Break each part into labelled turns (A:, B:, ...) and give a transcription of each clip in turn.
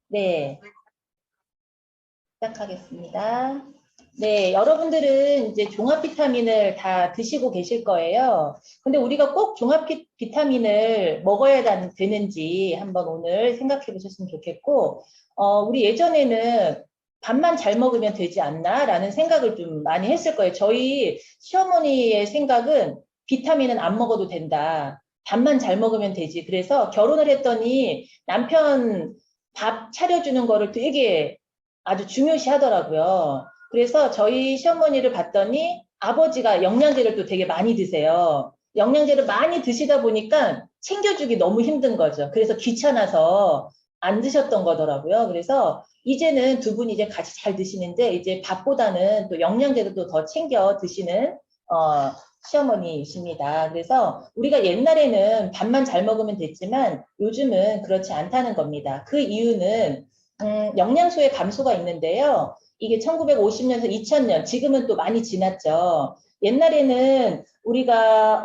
A: 네, 시작하겠습니다. 네, 여러분들은 이제 종합 비타민을 다 드시고 계실 거예요. 근데 우리가 꼭 종합 비타민을 먹어야 되는지 한번 오늘 생각해 보셨으면 좋겠고, 우리 예전에는 밥만 잘 먹으면 되지 않나? 라는 생각을 좀 많이 했을 거예요. 저희 시어머니의 생각은 비타민은 안 먹어도 된다. 밥만 잘 먹으면 되지. 그래서 결혼을 했더니 남편 밥 차려주는 거를 되게 아주 중요시 하더라고요. 그래서 저희 시어머니를 봤더니 아버지가 영양제를 또 되게 많이 드세요. 영양제를 많이 드시다 보니까 챙겨주기 너무 힘든 거죠. 그래서 귀찮아서 안 드셨던 거더라고요. 그래서 이제는 두 분이 이제 같이 잘 드시는데 이제 밥보다는 또 영양제도 또 더 챙겨 드시는 시어머니이십니다. 그래서 우리가 옛날에는 밥만 잘 먹으면 됐지만 요즘은 그렇지 않다는 겁니다. 그 이유는 영양소의 감소가 있는데요. 이게 1950년에서 2000년, 지금은 또 많이 지났죠. 옛날에는 우리가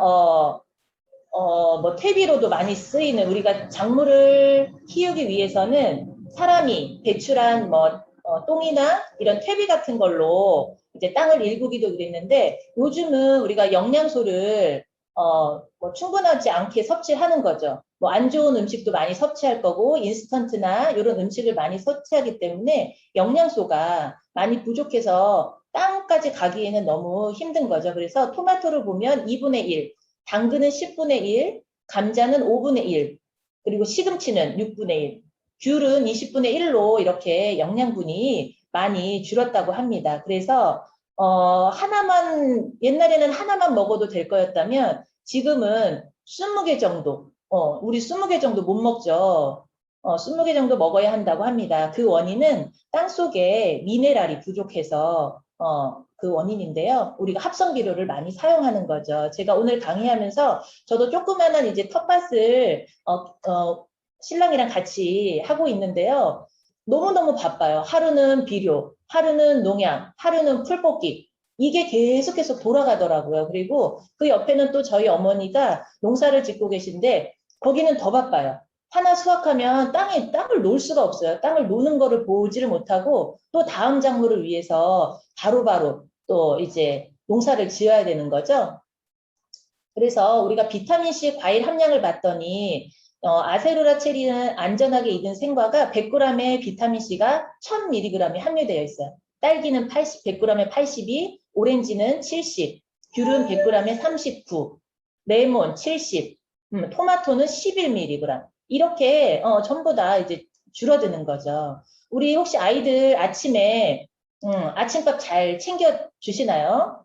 A: 뭐 퇴비로도 많이 쓰이는 우리가 작물을 키우기 위해서는 사람이 배출한 뭐 똥이나 이런 퇴비 같은 걸로 이제 땅을 일구기도 그랬는데 요즘은 우리가 영양소를 뭐 충분하지 않게 섭취하는 거죠. 뭐 안 좋은 음식도 많이 섭취할 거고 인스턴트나 이런 음식을 많이 섭취하기 때문에 영양소가 많이 부족해서 땅까지 가기에는 너무 힘든 거죠. 그래서 토마토를 보면 2분의 1, 당근은 10분의 1, 감자는 5분의 1, 그리고 시금치는 6분의 1, 귤은 20분의 1로 이렇게 영양분이 많이 줄었다고 합니다. 그래서 하나만 옛날에는 하나만 먹어도 될 거였다면 지금은 20개 정도, 우리 20개 정도 못 먹죠. 20개 정도 먹어야 한다고 합니다. 그 원인은 땅속에 미네랄이 부족해서 그 원인인데요. 우리가 합성 비료를 많이 사용하는 거죠. 제가 오늘 강의하면서 저도 조그마한 이제 텃밭을 신랑이랑 같이 하고 있는데요. 너무너무 바빠요. 하루는 비료, 하루는 농약, 하루는 풀 뽑기. 이게 계속해서 돌아가더라고요. 그리고 그 옆에는 또 저희 어머니가 농사를 짓고 계신데 거기는 더 바빠요. 하나 수확하면 땅을 놓을 수가 없어요. 땅을 노는 거를 보지를 못하고 또 다음 작물을 위해서 바로바로 또 이제 농사를 지어야 되는 거죠. 그래서 우리가 비타민C 과일 함량을 봤더니 아세로라 체리는 안전하게 익은 생과가 100g의 비타민C가 1000mg이 함유되어 있어요. 딸기는 100g에 82, 오렌지는 70, 귤은 100g에 39, 레몬 70, 토마토는 11mg. 이렇게 전부 다 이제 줄어드는 거죠. 우리 혹시 아이들 아침에 아침밥 잘 챙겨 주시나요?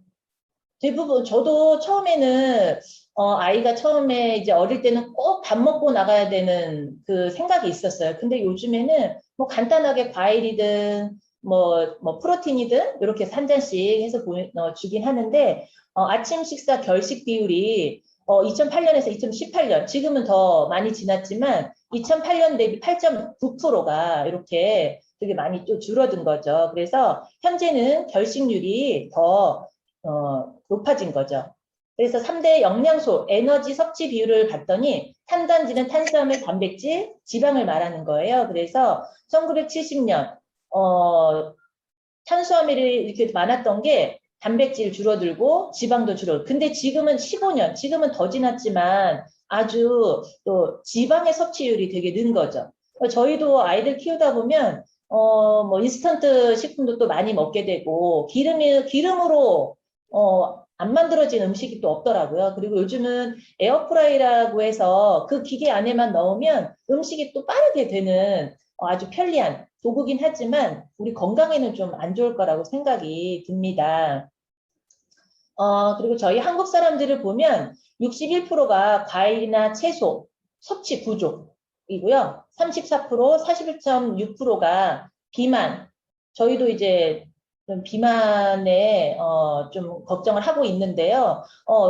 A: 대부분 저도 처음에는 아이가 처음에 이제 어릴 때는 꼭 밥 먹고 나가야 되는 그 생각이 있었어요. 근데 요즘에는 뭐 간단하게 과일이든 뭐 프로틴이든 이렇게 한 잔씩 해서 주긴 하는데 아침 식사 결식 비율이 2008년에서 2018년 지금은 더 많이 지났지만 2008년 대비 8.9%가 이렇게 되게 많이 또 줄어든 거죠. 그래서 현재는 결식률이 더 높아진 거죠. 그래서 3대 영양소, 에너지 섭취 비율을 봤더니 탄단지는 탄수화물, 단백질, 지방을 말하는 거예요. 그래서 1970년 탄수화물이 이렇게 많았던 게 단백질 줄어들고 지방도 줄어들고 근데 지금은 15년, 지금은 더 지났지만 아주 또 지방의 섭취율이 되게 는 거죠. 저희도 아이들 키우다 보면 뭐 인스턴트 식품도 또 많이 먹게 되고 기름으로 안 만들어진 음식이 또 없더라고요. 그리고 요즘은 에어프라이라고 해서 그 기계 안에만 넣으면 음식이 또 빠르게 되는 아주 편리한 도구긴 하지만 우리 건강에는 좀 안 좋을 거라고 생각이 듭니다. 그리고 저희 한국 사람들을 보면 61%가 과일이나 채소 섭취 부족이고요. 34%, 41.6%가 비만. 저희도 이제 좀 비만에 좀 걱정을 하고 있는데요.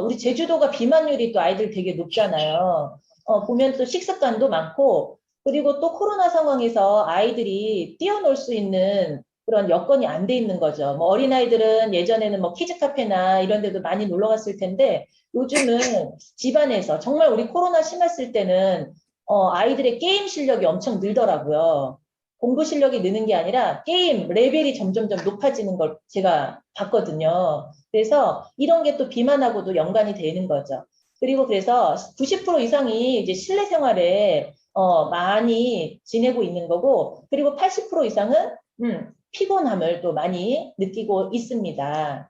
A: 우리 제주도가 비만율이 또 아이들 되게 높잖아요. 보면 또 식습관도 많고 그리고 또 코로나 상황에서 아이들이 뛰어놀 수 있는 그런 여건이 안 돼 있는 거죠. 뭐 어린아이들은 예전에는 뭐 키즈 카페나 이런 데도 많이 놀러 갔을 텐데 요즘은 집안에서 정말 우리 코로나 심했을 때는 아이들의 게임 실력이 엄청 늘더라고요. 공부 실력이 느는 게 아니라 게임 레벨이 점점점 높아지는 걸 제가 봤거든요. 그래서 이런 게 또 비만하고도 연관이 되는 거죠. 그리고 그래서 90% 이상이 이제 실내 생활에 많이 지내고 있는 거고, 그리고 80% 이상은 피곤함을 또 많이 느끼고 있습니다.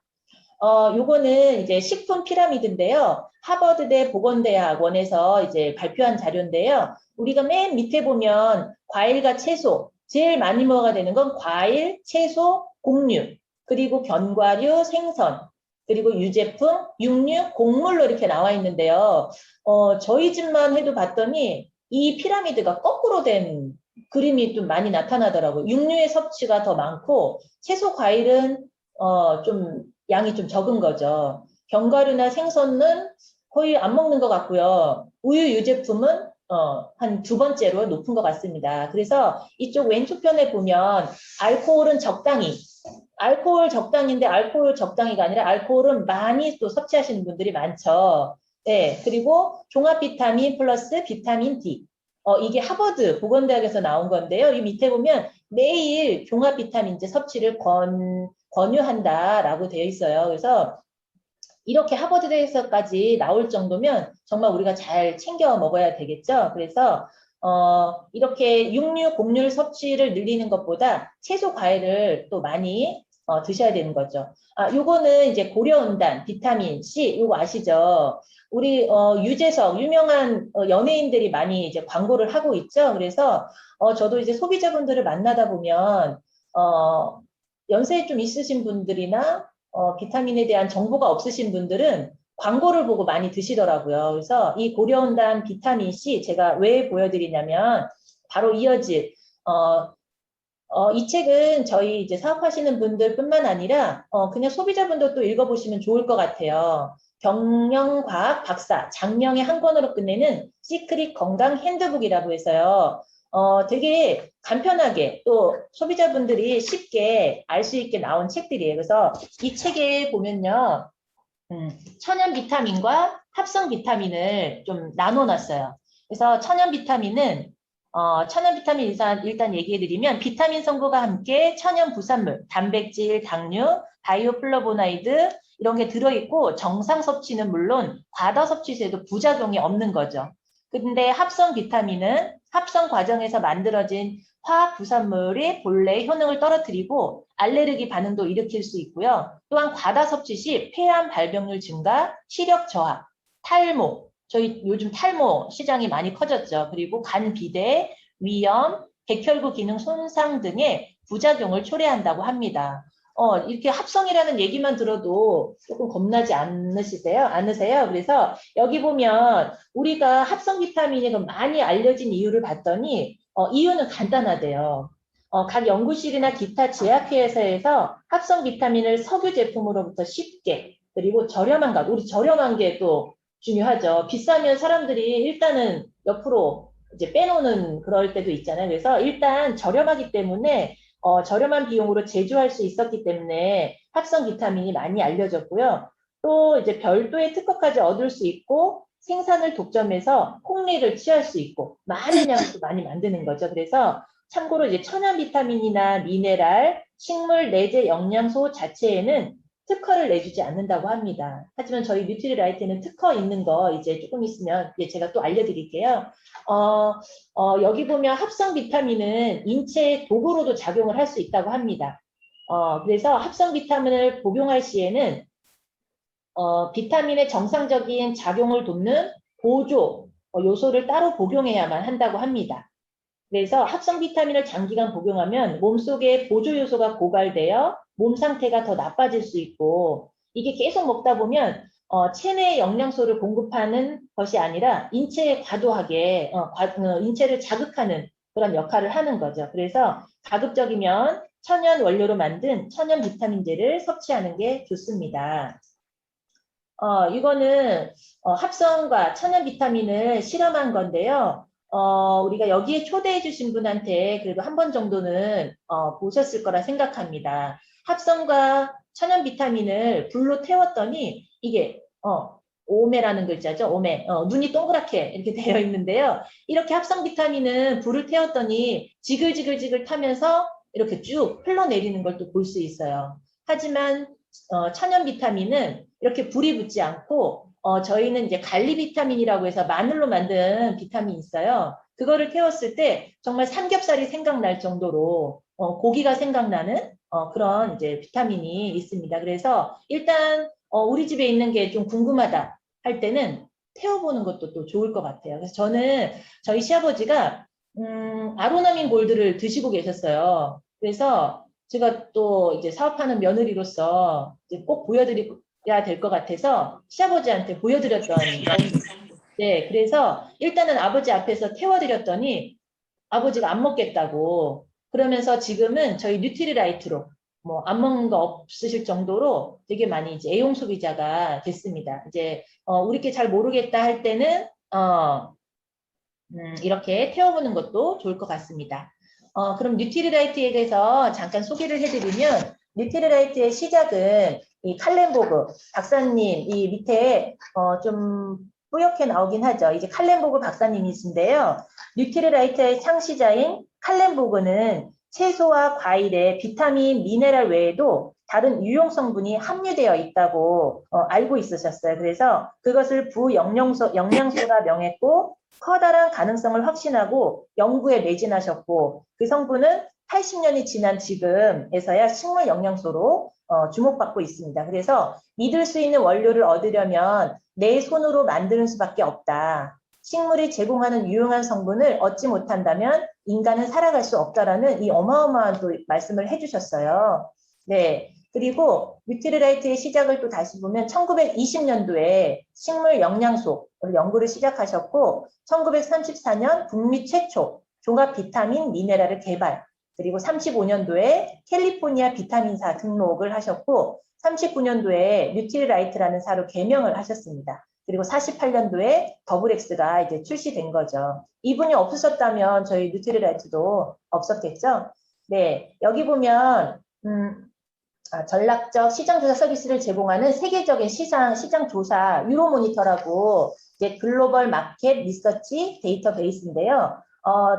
A: 요거는 이제 식품 피라미드인데요. 하버드대 보건대학원에서 이제 발표한 자료인데요. 우리가 맨 밑에 보면 과일과 채소, 제일 많이 먹어야 되는 건 과일, 채소, 곡류, 그리고 견과류, 생선, 그리고 유제품, 육류, 곡물로 이렇게 나와 있는데요. 저희 집만 해도 봤더니 이 피라미드가 거꾸로 된 그림이 좀 많이 나타나더라고요. 육류의 섭취가 더 많고 채소, 과일은 좀 양이 좀 적은 거죠. 견과류나 생선은 거의 안 먹는 것 같고요. 우유 유제품은 한 두 번째로 높은 것 같습니다. 그래서 이쪽 왼쪽 편에 보면 알코올은 적당히, 알코올 적당인데 알코올 적당히가 아니라 알코올은 많이 또 섭취하시는 분들이 많죠. 네, 그리고 종합 비타민 플러스 비타민 D. 이게 하버드 보건대학에서 나온 건데요. 이 밑에 보면 매일 종합 비타민제 섭취를 권유한다라고 되어 있어요. 그래서 이렇게 하버드대에서까지 나올 정도면 정말 우리가 잘 챙겨 먹어야 되겠죠. 그래서 이렇게 육류, 곡물 섭취를 늘리는 것보다 채소, 과일을 또 많이 드셔야 되는 거죠. 요거는 이제 고려온단, 비타민 C, 요거 아시죠? 우리 유재석 유명한 연예인들이 많이 이제 광고를 하고 있죠. 그래서 저도 이제 소비자분들을 만나다 보면 연세 좀 있으신 분들이나 비타민에 대한 정보가 없으신 분들은 광고를 보고 많이 드시더라고요. 그래서 이 고려온단 비타민 C 제가 왜 보여드리냐면 바로 이어질 이 책은 저희 이제 사업하시는 분들뿐만 아니라 그냥 소비자분들도 읽어보시면 좋을 것 같아요. 경영과학 박사 장명의 한 권으로 끝내는 시크릿 건강 핸드북이라고 해서요. 되게 간편하게 또 소비자분들이 쉽게 알 수 있게 나온 책들이에요. 그래서 이 책에 보면요. 천연 비타민과 합성 비타민을 좀 나눠놨어요. 그래서 천연 비타민은 천연 비타민 일단 얘기해드리면 비타민 성분과 함께 천연 부산물, 단백질, 당류, 바이오플라보나이드 이런 게 들어있고 정상 섭취는 물론 과다 섭취 시에도 부작용이 없는 거죠. 근데 합성 비타민은 합성 과정에서 만들어진 화학 부산물이 본래의 효능을 떨어뜨리고 알레르기 반응도 일으킬 수 있고요. 또한 과다 섭취 시 폐암 발병률 증가, 시력 저하, 탈모, 저희 요즘 탈모 시장이 많이 커졌죠. 그리고 간 비대, 위염, 백혈구 기능 손상 등의 부작용을 초래한다고 합니다. 이렇게 합성이라는 얘기만 들어도 조금 겁나지 않으세요? 그래서 여기 보면 우리가 합성 비타민이 많이 알려진 이유를 봤더니 이유는 간단하대요. 각 연구실이나 기타 제약회사에서 합성 비타민을 석유 제품으로부터 쉽게 그리고 저렴한 가 우리 저렴한 게 또 중요하죠. 비싸면 사람들이 일단은 옆으로 이제 빼놓는 그럴 때도 있잖아요. 그래서 일단 저렴하기 때문에 저렴한 비용으로 제조할 수 있었기 때문에 합성 비타민이 많이 알려졌고요. 또 이제 별도의 특허까지 얻을 수 있고 생산을 독점해서 폭리를 취할 수 있고 많은 양을 또 많이 만드는 거죠. 그래서 참고로 이제 천연 비타민이나 미네랄, 식물 내재 영양소 자체에는 특허를 내주지 않는다고 합니다. 하지만 저희 뉴트리라이트는 특허 있는 거 이제 조금 있으면 이제 제가 또 알려드릴게요. 여기 보면 합성 비타민은 인체의 도구로도 작용을 할 수 있다고 합니다. 그래서 합성 비타민을 복용할 시에는 비타민의 정상적인 작용을 돕는 보조 요소를 따로 복용해야만 한다고 합니다. 그래서 합성 비타민을 장기간 복용하면 몸속에 보조 요소가 고갈되어 몸 상태가 더 나빠질 수 있고 이게 계속 먹다 보면 체내 영양소를 공급하는 것이 아니라 인체에 과도하게 인체를 자극하는 그런 역할을 하는 거죠. 그래서 가급적이면 천연 원료로 만든 천연 비타민제를 섭취하는 게 좋습니다. 이거는 합성과 천연 비타민을 실험한 건데요. 우리가 여기에 초대해 주신 분한테 그래도 한 번 정도는 보셨을 거라 생각합니다. 합성과 천연 비타민을 불로 태웠더니 이게 오메라는 글자죠. 오메. 눈이 동그랗게 이렇게 되어 있는데요. 이렇게 합성 비타민은 불을 태웠더니 지글지글지글 타면서 이렇게 쭉 흘러내리는 걸 또 볼 수 있어요. 하지만 천연 비타민은 이렇게 불이 붙지 않고 저희는 이제 갈리 비타민이라고 해서 마늘로 만든 비타민이 있어요. 그거를 태웠을 때 정말 삼겹살이 생각날 정도로 고기가 생각나는 그런 이제 비타민이 있습니다. 그래서 일단 우리 집에 있는 게 좀 궁금하다 할 때는 태워보는 것도 또 좋을 것 같아요. 그래서 저는 저희 시아버지가 아로나민 골드를 드시고 계셨어요. 그래서 제가 또 이제 사업하는 며느리로서 이제 꼭 보여드려야 될 것 같아서 시아버지한테 보여드렸던 네, 그래서 일단은 아버지 앞에서 태워드렸더니 아버지가 안 먹겠다고 그러면서 지금은 저희 뉴트리라이트로 뭐 안 먹는 거 없으실 정도로 되게 많이 이제 애용 소비자가 됐습니다. 이제 우리께 잘 모르겠다 할 때는 이렇게 태워보는 것도 좋을 것 같습니다. 그럼 뉴트리라이트에 대해서 잠깐 소개를 해드리면 뉴트리라이트의 시작은 이 칼렌보그 박사님 이 밑에 좀 뿌옇게 나오긴 하죠. 이제 칼렌보그 박사님이신데요. 뉴트리라이트의 창시자인 칼렌보그는 채소와 과일에 비타민, 미네랄 외에도 다른 유용 성분이 함유되어 있다고 알고 있으셨어요. 그래서 그것을 영양소라 명했고 커다란 가능성을 확신하고 연구에 매진하셨고 그 성분은 80년이 지난 지금에서야 식물 영양소로 주목받고 있습니다. 그래서 믿을 수 있는 원료를 얻으려면 내 손으로 만드는 수밖에 없다. 식물이 제공하는 유용한 성분을 얻지 못한다면 인간은 살아갈 수 없다라는 이 어마어마한 또 말씀을 해주셨어요. 네. 그리고 뉴트리라이트의 시작을 또 다시 보면 1920년도에 식물 영양소 연구를 시작하셨고 1934년 북미 최초 종합 비타민 미네랄을 개발 그리고 35년도에 캘리포니아 비타민사 등록을 하셨고 39년도에 뉴트리라이트라는 사로 개명을 하셨습니다. 그리고 48년도에 더블엑스가 이제 출시된 거죠. 이분이 없으셨다면 저희 뉴트리라이트도 없었겠죠. 네, 여기 보면 전략적 시장조사 서비스를 제공하는 세계적인 시장 조사 유로모니터라고 이제 글로벌 마켓 리서치 데이터베이스인데요.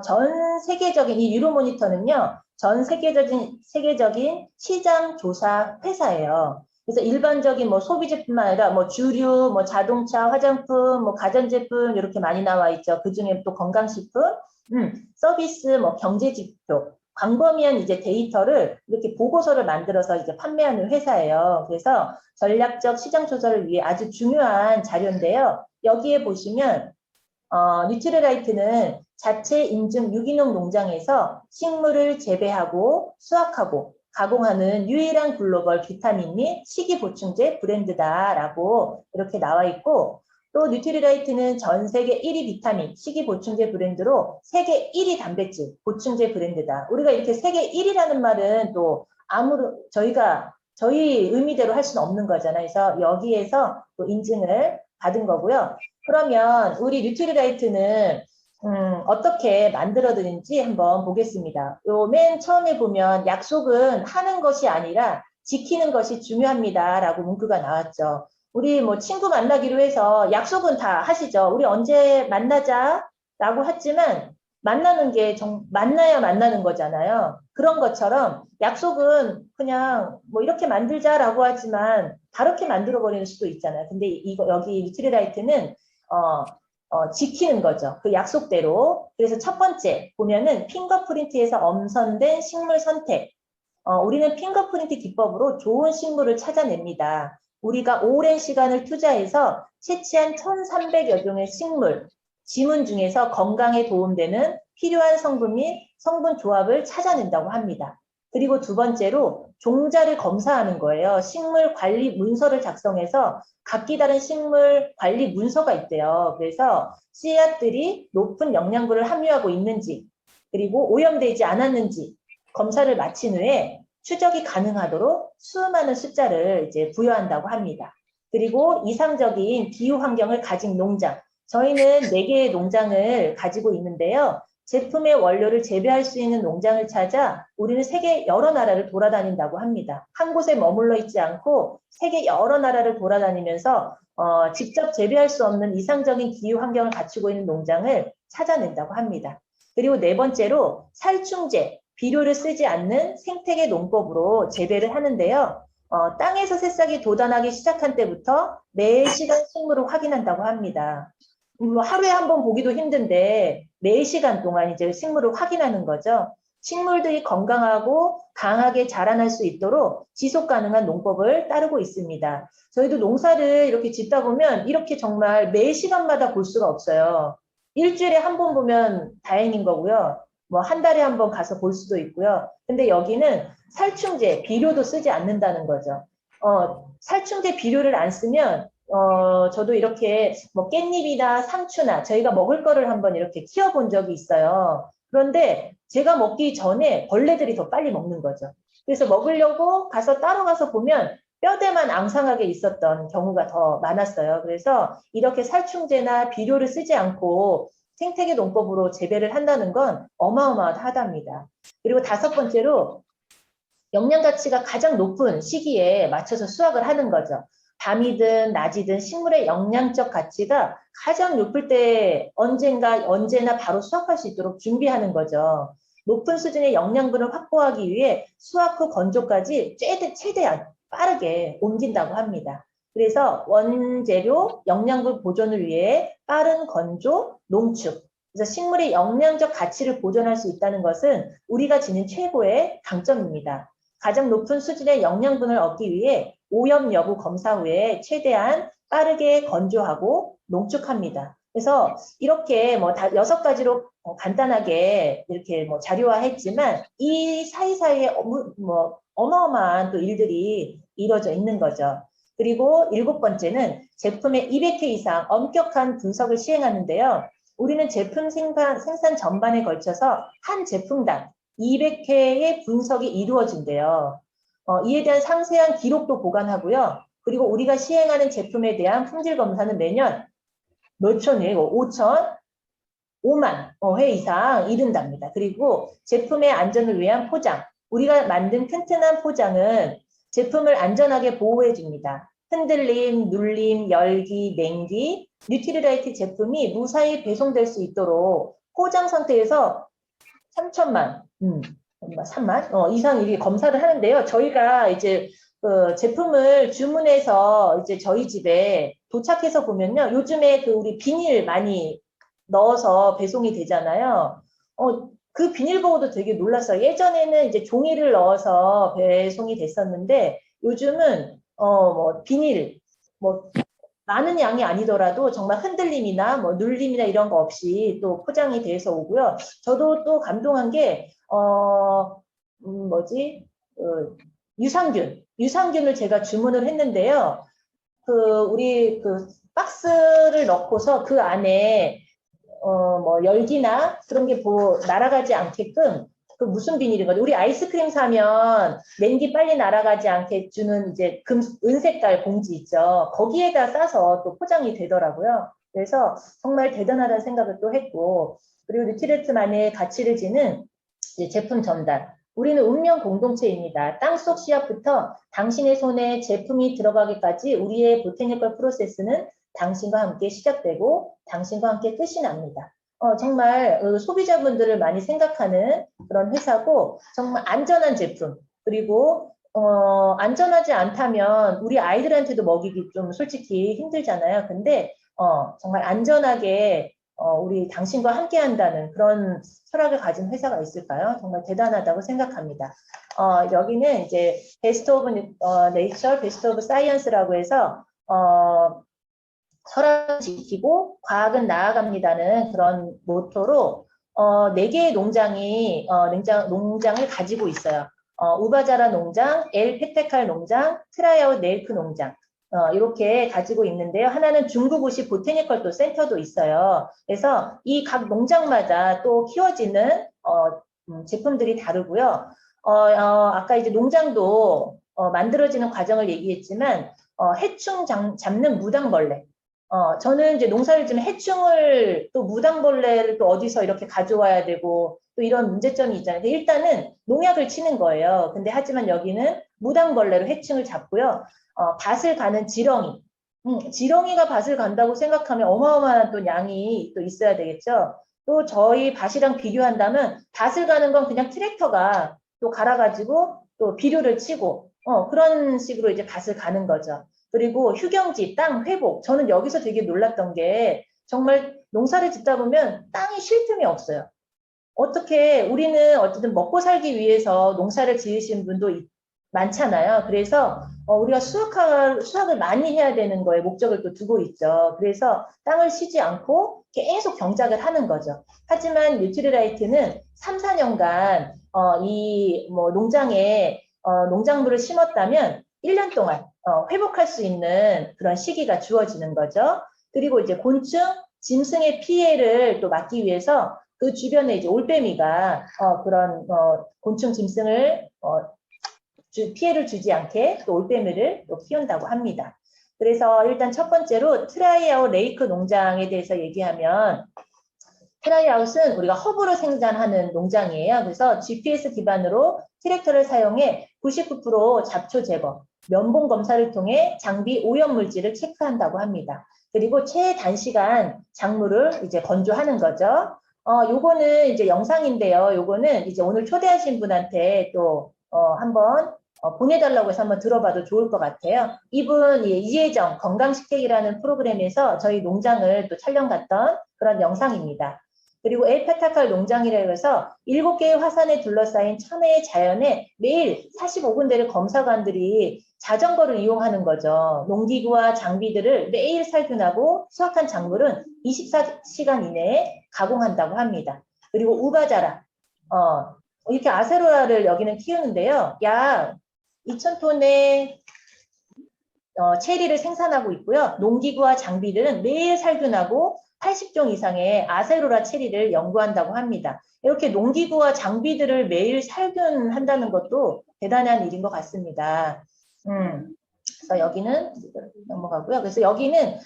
A: 전 세계적인 이 유로모니터는요, 전 세계적인 시장 조사 회사예요. 그래서 일반적인 뭐 소비재뿐만 아니라 뭐 주류, 뭐 자동차, 화장품, 뭐 가전제품 이렇게 많이 나와 있죠. 그 중에 또 건강식품, 서비스, 뭐 경제지표, 광범위한 이제 데이터를 이렇게 보고서를 만들어서 이제 판매하는 회사예요. 그래서 전략적 시장 조사를 위해 아주 중요한 자료인데요. 여기에 보시면 뉴트리라이트는 자체 인증 유기농 농장에서 식물을 재배하고 수확하고 가공하는 유일한 글로벌 비타민 및 식이 보충제 브랜드다라고 이렇게 나와 있고 또 뉴트리라이트는 전 세계 1위 비타민, 식이 보충제 브랜드로 세계 1위 단백질 보충제 브랜드다. 우리가 이렇게 세계 1위라는 말은 또 저희 의미대로 할 수는 없는 거잖아요. 그래서 여기에서 또 인증을 받은 거고요. 그러면 우리 뉴트리라이트는 어떻게 만들어드는지 한번 보겠습니다. 요 맨 처음에 보면 약속은 하는 것이 아니라 지키는 것이 중요합니다. 라고 문구가 나왔죠. 우리 뭐 친구 만나기로 해서 약속은 다 하시죠. 우리 언제 만나자 라고 했지만 만나는 게 만나야 만나는 거잖아요. 그런 것처럼 약속은 그냥 뭐 이렇게 만들자라고 하지만 다르게 만들어 버리는 수도 있잖아요. 근데 여기 뉴트리라이트는 지키는 거죠. 그 약속대로. 그래서 첫 번째 보면은 핑거프린트에서 엄선된 식물 선택. 우리는 핑거프린트 기법으로 좋은 식물을 찾아냅니다. 우리가 오랜 시간을 투자해서 채취한 1,300여 종의 식물, 지문 중에서 건강에 도움되는 필요한 성분 및 성분 조합을 찾아낸다고 합니다. 그리고 두 번째로 종자를 검사하는 거예요. 식물 관리 문서를 작성해서 각기 다른 식물 관리 문서가 있대요. 그래서 씨앗들이 높은 영양분을 함유하고 있는지 그리고 오염되지 않았는지 검사를 마친 후에 추적이 가능하도록 수많은 숫자를 이제 부여한다고 합니다. 그리고 이상적인 기후 환경을 가진 농장. 저희는 4개의 농장을 가지고 있는데요. 제품의 원료를 재배할 수 있는 농장을 찾아 우리는 세계 여러 나라를 돌아다닌다고 합니다. 한 곳에 머물러 있지 않고 세계 여러 나라를 돌아다니면서 직접 재배할 수 없는 이상적인 기후 환경을 갖추고 있는 농장을 찾아낸다고 합니다. 그리고 네 번째로 살충제, 비료를 쓰지 않는 생태계 농법으로 재배를 하는데요. 땅에서 새싹이 돋아나기 시작한 때부터 매시간 식물을 확인한다고 합니다. 하루에 한 번 보기도 힘든데 4시간 동안 이제 식물을 확인하는 거죠. 식물들이 건강하고 강하게 자라날 수 있도록 지속 가능한 농법을 따르고 있습니다. 저희도 농사를 이렇게 짓다 보면 이렇게 정말 매 시간마다 볼 수가 없어요. 일주일에 한 번 보면 다행인 거고요. 뭐 한 달에 한 번 가서 볼 수도 있고요. 근데 여기는 살충제, 비료도 쓰지 않는다는 거죠. 살충제, 비료를 안 쓰면 저도 이렇게 뭐 깻잎이나 상추나 저희가 먹을 거를 한번 이렇게 키워본 적이 있어요. 그런데 제가 먹기 전에 벌레들이 더 빨리 먹는 거죠. 그래서 먹으려고 가서 따로 가서 보면 뼈대만 앙상하게 있었던 경우가 더 많았어요. 그래서 이렇게 살충제나 비료를 쓰지 않고 생태계 농법으로 재배를 한다는 건 어마어마하답니다. 그리고 다섯 번째로 영양 가치가 가장 높은 시기에 맞춰서 수확을 하는 거죠. 밤이든 낮이든 식물의 영양적 가치가 가장 높을 때 언제나 바로 수확할 수 있도록 준비하는 거죠. 높은 수준의 영양분을 확보하기 위해 수확 후 건조까지 최대한 빠르게 옮긴다고 합니다. 그래서 원재료 영양분 보존을 위해 빠른 건조, 농축. 그래서 식물의 영양적 가치를 보존할 수 있다는 것은 우리가 지닌 최고의 강점입니다. 가장 높은 수준의 영양분을 얻기 위해 오염 여부 검사 후에 최대한 빠르게 건조하고 농축합니다. 그래서 이렇게 뭐 6가지로 간단하게 이렇게 뭐 자료화했지만 이 사이사이에 어마어마한 또 일들이 이루어져 있는 거죠. 그리고 7번째는 제품의 200회 이상 엄격한 분석을 시행하는데요. 우리는 제품 생산 전반에 걸쳐서 한 제품당 200회의 분석이 이루어진대요. 이에 대한 상세한 기록도 보관하고요. 그리고 우리가 시행하는 제품에 대한 품질 검사는 매년 몇천 회, 5만 회 이상 이른답니다. 그리고 제품의 안전을 위한 포장, 우리가 만든 튼튼한 포장은 제품을 안전하게 보호해 줍니다. 흔들림, 눌림, 열기, 냉기, 뉴트리라이트 제품이 무사히 배송될 수 있도록 포장 상태에서 3천만, 3만 이상 이게 검사를 하는데요. 저희가 이제 제품을 주문해서 이제 저희 집에 도착해서 보면요. 요즘에 우리 비닐 많이 넣어서 배송이 되잖아요. 그 비닐 보고도 되게 놀랐어요. 예전에는 이제 종이를 넣어서 배송이 됐었는데 요즘은 뭐 비닐 뭐 많은 양이 아니더라도 정말 흔들림이나 뭐 눌림이나 이런 거 없이 또 포장이 돼서 오고요. 저도 또 감동한 게 유산균을 제가 주문을 했는데요. 우리 박스를 넣고서 그 안에 뭐 열기나 그런 게 날아가지 않게끔 무슨 비닐인가요? 우리 아이스크림 사면 냉기 빨리 날아가지 않게 주는 이제 은색깔 봉지 있죠. 거기에다 싸서 또 포장이 되더라고요. 그래서 정말 대단하다는 생각을 또 했고, 그리고 뉴트리트만의 가치를 지닌 제품 전달. 우리는 운명 공동체입니다. 땅속 씨앗부터 당신의 손에 제품이 들어가기까지 우리의 보테니컬 프로세스는 당신과 함께 시작되고 당신과 함께 끝이 납니다. 정말 소비자분들을 많이 생각하는 그런 회사고 정말 안전한 제품 그리고 안전하지 않다면 우리 아이들한테도 먹이기 좀 솔직히 힘들잖아요. 근데 정말 안전하게 우리 당신과 함께 한다는 그런 철학을 가진 회사가 있을까요? 정말 대단하다고 생각합니다. 여기는 이제 베스트 오브 네이처, 베스트 오브 사이언스라고 해서 철학은 지키고 과학은 나아갑니다는 그런 모토로 4개의 농장을 가지고 있어요. 우바자라 농장, 엘 페테칼 농장, 트라이아웃 네일크 농장 이렇게 가지고 있는데요. 하나는 중국우시 보테니컬 또 센터도 있어요. 그래서 이 각 농장마다 또 키워지는 제품들이 다르고요. 아까 이제 농장도 만들어지는 과정을 얘기했지만 해충 잡는 무당벌레 저는 이제 농사를 지면 해충을 또 무당벌레를 또 어디서 이렇게 가져와야 되고 또 이런 문제점이 있잖아요. 근데 일단은 농약을 치는 거예요. 근데 하지만 여기는 무당벌레로 해충을 잡고요. 밭을 가는 지렁이. 지렁이가 밭을 간다고 생각하면 어마어마한 또 양이 또 있어야 되겠죠. 또 저희 밭이랑 비교한다면 밭을 가는 건 그냥 트랙터가 또 갈아가지고 또 비료를 치고 그런 식으로 이제 밭을 가는 거죠. 그리고 휴경지, 땅 회복. 저는 여기서 되게 놀랐던 게 정말 농사를 짓다 보면 땅이 쉴 틈이 없어요. 어떻게 우리는 어쨌든 먹고 살기 위해서 농사를 지으신 분도 많잖아요. 그래서 우리가 수확을 많이 해야 되는 거에 목적을 또 두고 있죠. 그래서 땅을 쉬지 않고 계속 경작을 하는 거죠. 하지만 뉴트리라이트는 3, 4년간 이 뭐 농장에 농작물을 심었다면 1년 동안 회복할 수 있는 그런 시기가 주어지는 거죠. 그리고 이제 곤충, 짐승의 피해를 또 막기 위해서 그 주변에 이제 올빼미가 그런 곤충 짐승을 피해를 주지 않게 또 올빼미를 또 키운다고 합니다. 그래서 일단 첫 번째로 트라이아웃 레이크 농장에 대해서 얘기하면 트라이아웃은 우리가 허브로 생산하는 농장이에요. 그래서 GPS 기반으로 트랙터를 사용해 99% 잡초 제거, 면봉 검사를 통해 장비 오염 물질을 체크한다고 합니다. 그리고 최단시간 작물을 이제 건조하는 거죠. 요거는 이제 영상인데요. 요거는 이제 오늘 초대하신 분한테 또 한번 보내달라고 해서 한번 들어봐도 좋을 것 같아요. 이분 이혜정 건강식객이라는 프로그램에서 저희 농장을 또 촬영 갔던 그런 영상입니다. 그리고 엘파타칼 농장이라고 해서 7개의 화산에 둘러싸인 천혜의 자연에 매일 45군데를 검사관들이 자전거를 이용하는 거죠. 농기구와 장비들을 매일 살균하고 수확한 작물은 24시간 이내에 가공한다고 합니다. 그리고 우바자라, 이렇게 아세로라를 여기는 키우는데요. 약 2,000톤의 체리를 생산하고 있고요. 농기구와 장비들은 매일 살균하고 80종 이상의 아세로라 체리를 연구한다고 합니다. 이렇게 농기구와 장비들을 매일 살균한다는 것도 대단한 일인 것 같습니다. 그래서 여기는 넘어가고요. 그래서 여기는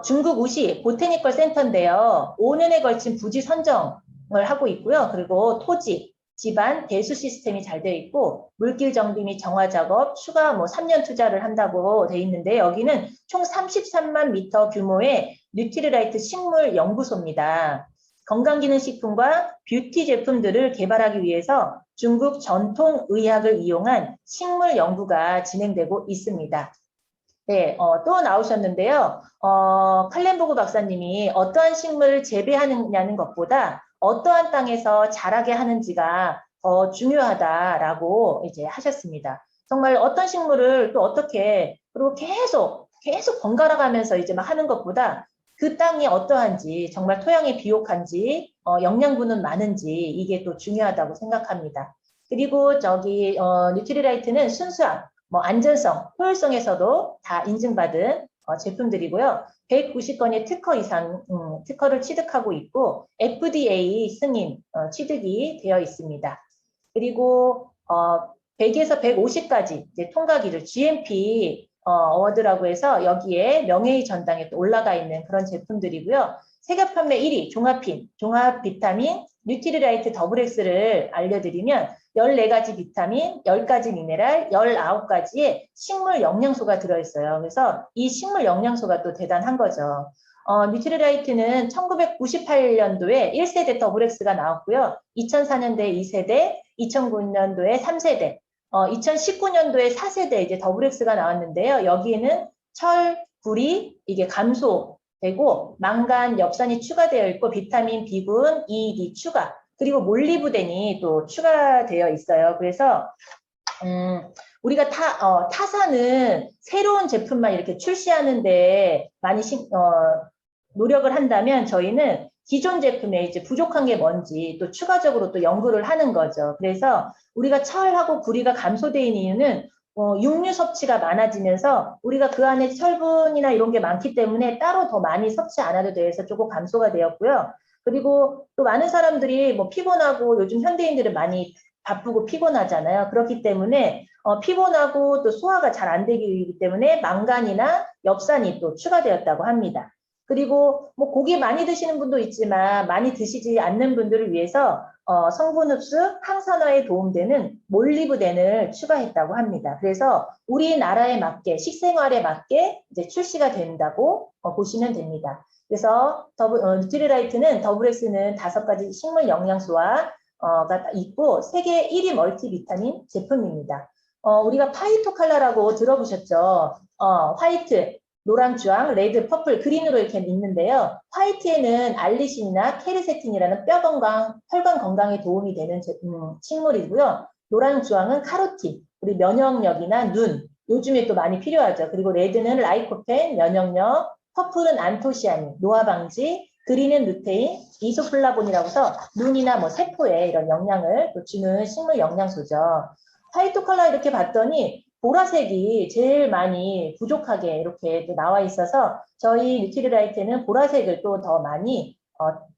A: 중국 우시 보테니컬 센터인데요. 5년에 걸친 부지 선정을 하고 있고요. 그리고 토지, 집안, 배수 시스템이 잘 되어 있고 물길 정비 및 정화 작업 추가 3년 투자를 한다고 되어 있는데 여기는 총 33만 미터 규모의 뉴트리라이트 식물 연구소입니다. 건강기능식품과 뷰티 제품들을 개발하기 위해서 중국 전통 의학을 이용한 식물 연구가 진행되고 있습니다. 네, 또 나오셨는데요. 칼렌보그 박사님이 어떠한 식물을 재배하느냐는 것보다 어떠한 땅에서 자라게 하는지가 더 중요하다라고 이제 하셨습니다. 정말 어떤 식물을 또 어떻게 그리고 계속 번갈아 가면서 이제 막 하는 것보다 그 땅이 어떠한지 정말 토양이 비옥한지 영양분은 많은지 이게 또 중요하다고 생각합니다. 그리고 저기 뉴트리라이트는 순수함, 안전성, 효율성에서도 다 인증받은 제품들이고요. 190건의 특허 이상 특허를 취득하고 있고 FDA 승인 취득이 되어 있습니다. 그리고 100에서 150까지 이제 통과기를 GMP 어워드라고 해서 여기에 명예의 전당에 또 올라가 있는 그런 제품들이고요. 세계 판매 1위 종합핀, 종합 비타민, 뉴트리라이트 더블X를 알려드리면 14가지 비타민, 10가지 미네랄, 19가지의 식물 영양소가 들어있어요. 그래서 이 식물 영양소가 또 대단한 거죠. 뉴트리라이트는 1998년도에 1세대 더블X가 나왔고요. 2004년도에 2세대, 2009년도에 3세대, 2019년도에 4세대 이제 더블X가 나왔는데요. 여기에는 철, 구리, 이게 감소되고 망간, 엽산이 추가되어 있고 비타민, B군, E, D 추가, 그리고 몰리브덴이 또 추가되어 있어요. 그래서 우리가 타사는 새로운 제품만 이렇게 출시하는데 많이 노력을 한다면 저희는 기존 제품에 이제 부족한 게 뭔지 또 추가적으로 또 연구를 하는 거죠. 그래서 우리가 철하고 구리가 감소되어 있는 이유는 육류 섭취가 많아지면서 우리가 그 안에 철분이나 이런 게 많기 때문에 따로 더 많이 섭취 안 해도 돼서 조금 감소가 되었고요. 그리고 또 많은 사람들이 피곤하고 요즘 현대인들은 많이 바쁘고 피곤하잖아요. 그렇기 때문에 피곤하고 또 소화가 잘 안 되기 때문에 망간이나 엽산이 또 추가되었다고 합니다. 그리고 뭐 고기 많이 드시는 분도 있지만 많이 드시지 않는 분들을 위해서 성분 흡수, 항산화에 도움되는 몰리브덴을 추가했다고 합니다. 그래서 우리나라에 맞게 식생활에 맞게 이제 출시가 된다고 보시면 됩니다. 그래서 뉴트리라이트는 더블엑스는 5가지 식물 영양소와 가 있고 세계 1위 멀티비타민 제품입니다. 우리가 파이토칼라라고 들어보셨죠? 화이트, 노랑, 주황, 레드, 퍼플, 그린으로 이렇게 있는데요. 화이트에는 알리신이나 케르세틴이라는 뼈 건강, 혈관 건강에 도움이 되는 식물이고요. 노랑, 주황은 카로틴, 우리 면역력이나 눈, 요즘에 또 많이 필요하죠. 그리고 레드는 라이코펜, 면역력, 퍼플은 안토시아닌, 노화 방지, 그린은 루테인, 이소플라본이라고 해서 눈이나 뭐 세포에 이런 영향을 주는 식물 영양소죠. 화이트 컬러 이렇게 봤더니 보라색이 제일 많이 부족하게 이렇게 또 나와 있어서 저희 뉴트리라이트는 보라색을 또 더 많이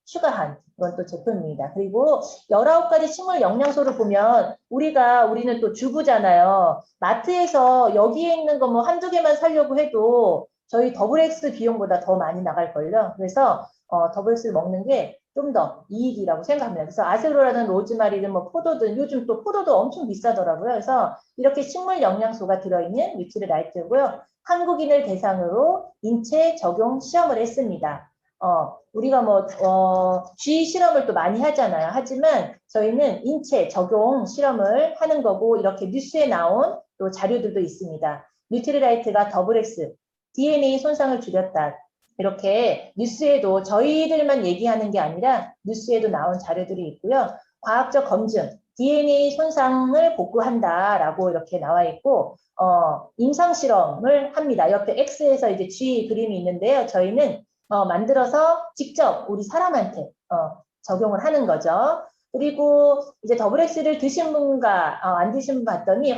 A: 추가한 그런 또 제품입니다. 그리고 19가지 식물 영양소를 보면 우리는 또 주부잖아요. 마트에서 여기에 있는 거 뭐 한두 개만 사려고 해도 저희 더블엑스 비용보다 더 많이 나갈걸요. 그래서 더블엑스를 먹는 게 좀 더 이익이라고 생각합니다. 그래서 아세로라든 로즈마리든 뭐 포도든 요즘 또 포도도 엄청 비싸더라고요. 그래서 이렇게 식물 영양소가 들어있는 뉴트리라이트고요. 한국인을 대상으로 인체 적용 시험을 했습니다. 우리가 쥐 실험을 또 많이 하잖아요. 하지만 저희는 인체 적용 실험을 하는 거고 이렇게 뉴스에 나온 또 자료들도 있습니다. 뉴트리라이트가 더블엑스 DNA 손상을 줄였다. 이렇게 뉴스에도 저희들만 얘기하는 게 아니라 뉴스에도 나온 자료들이 있고요. 과학적 검증, DNA 손상을 복구한다라고 이렇게 나와 있고 임상 실험을 합니다. 옆에 X에서 이제 G 그림이 있는데요. 저희는 만들어서 직접 우리 사람한테 적용을 하는 거죠. 그리고 이제 더블엑스를 드신 분과 안 드신 분 봤더니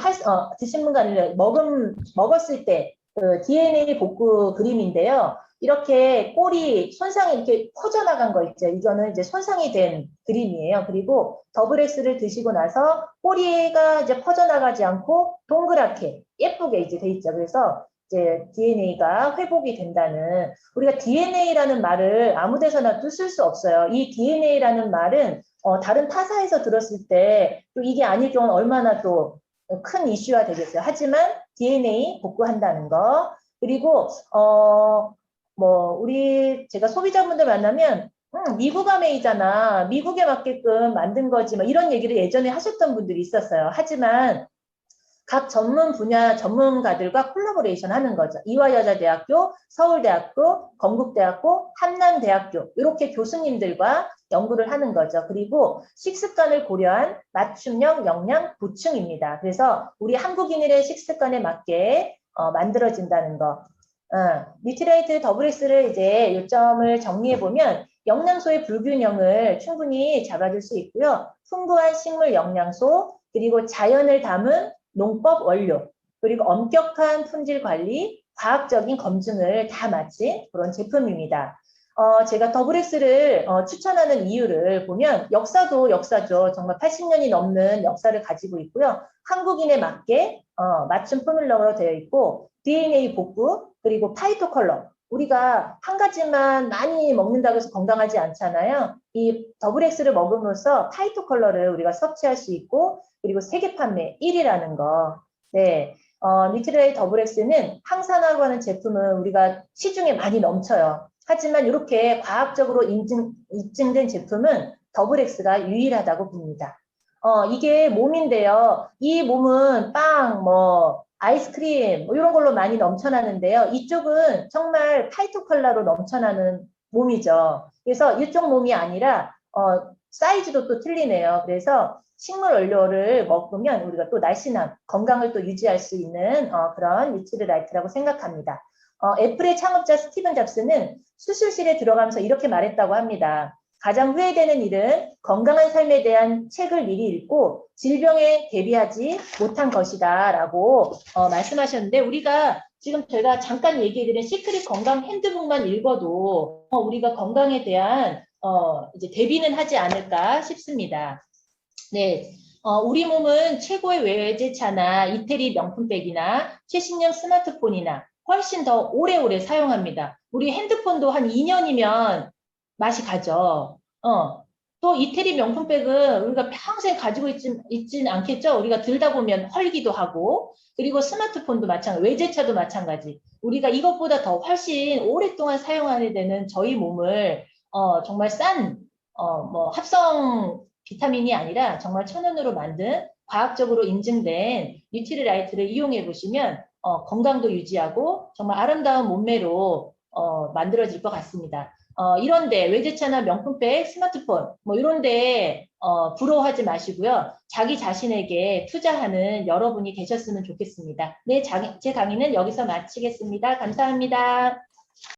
A: 드신 분과 아니라 먹었을 때 그 DNA 복구 그림인데요. 이렇게 꼬리 손상이 이렇게 퍼져나간 거 있죠. 이거는 이제 손상이 된 그림이에요. 그리고 더블엑스를 드시고 나서 꼬리가 이제 퍼져나가지 않고 동그랗게 예쁘게 이제 돼 있죠. 그래서 이제 DNA가 회복이 된다는 우리가 DNA라는 말을 아무 데서나 쓸 수 없어요. 이 DNA라는 말은 다른 타사에서 들었을 때 또 이게 아닐 경우는 얼마나 또 큰 이슈가 되겠어요. 하지만 DNA 복구한다는 거 그리고 제가 소비자분들 만나면 미국 아메이잖아. 미국에 맞게끔 만든 거지. 뭐 이런 얘기를 예전에 하셨던 분들이 있었어요. 하지만 각 전문 분야 전문가들과 콜라보레이션 하는 거죠. 이화여자대학교, 서울대학교, 건국대학교, 한남대학교 이렇게 교수님들과 연구를 하는 거죠. 그리고 식습관을 고려한 맞춤형 영양 보충입니다. 그래서 우리 한국인의 식습관에 맞게 만들어진다는 거. 뉴트리라이트 더블엑스를 이제 요점을 정리해보면 영양소의 불균형을 충분히 잡아줄 수 있고요. 풍부한 식물 영양소, 그리고 자연을 담은 농법 원료, 그리고 엄격한 품질 관리, 과학적인 검증을 다 마친 그런 제품입니다. 제가 더블엑스를 추천하는 이유를 보면 역사죠. 정말 80년이 넘는 역사를 가지고 있고요. 한국인에 맞게 맞춤 포뮬러로 되어 있고 DNA 복구, 그리고 파이토 컬러. 우리가 한 가지만 많이 먹는다고 해서 건강하지 않잖아요. 이 더블엑스를 먹음으로써 파이토 컬러를 우리가 섭취할 수 있고 그리고 세계 판매 1위라는 거. 네, 뉴트리라이트 더블엑스는 항산화라고 하는 제품은 우리가 시중에 많이 넘쳐요. 하지만 이렇게 과학적으로 입증된 제품은 더블엑스가 유일하다고 봅니다. 이게 몸인데요. 이 몸은 빵, 아이스크림 이런 걸로 많이 넘쳐나는데요. 이쪽은 정말 파이토 컬러로 넘쳐나는 몸이죠. 그래서 이쪽 몸이 아니라 사이즈도 또 틀리네요. 그래서 식물 원료를 먹으면 우리가 또 날씬한 건강을 또 유지할 수 있는 그런 뉴트리라이트라고 생각합니다. 애플의 창업자 스티븐 잡스는 수술실에 들어가면서 이렇게 말했다고 합니다. 가장 후회되는 일은 건강한 삶에 대한 책을 미리 읽고 질병에 대비하지 못한 것이다 라고 말씀하셨는데 우리가 지금 제가 잠깐 얘기해드린 시크릿 건강 핸드북만 읽어도 우리가 건강에 대한 이제 대비는 하지 않을까 싶습니다. 네, 우리 몸은 최고의 외제차나 이태리 명품백이나 최신형 스마트폰이나 훨씬 더 오래오래 사용합니다. 우리 핸드폰도 한 2년이면 맛이 가죠. 또 이태리 명품백은 우리가 평생 가지고 있진 않겠죠? 우리가 들다 보면 헐기도 하고, 그리고 스마트폰도 마찬가지, 외제차도 마찬가지. 우리가 이것보다 더 훨씬 오랫동안 사용하게 되는 저희 몸을 정말 뭐 합성 비타민이 아니라 정말 천연으로 만든 과학적으로 인증된 뉴트리라이트를 이용해 보시면 건강도 유지하고 정말 아름다운 몸매로 만들어질 것 같습니다. 이런데 외제차나 명품백, 스마트폰 뭐 이런데 부러워하지 마시고요. 자기 자신에게 투자하는 여러분이 되셨으면 좋겠습니다. 네, 제 강의는 여기서 마치겠습니다. 감사합니다.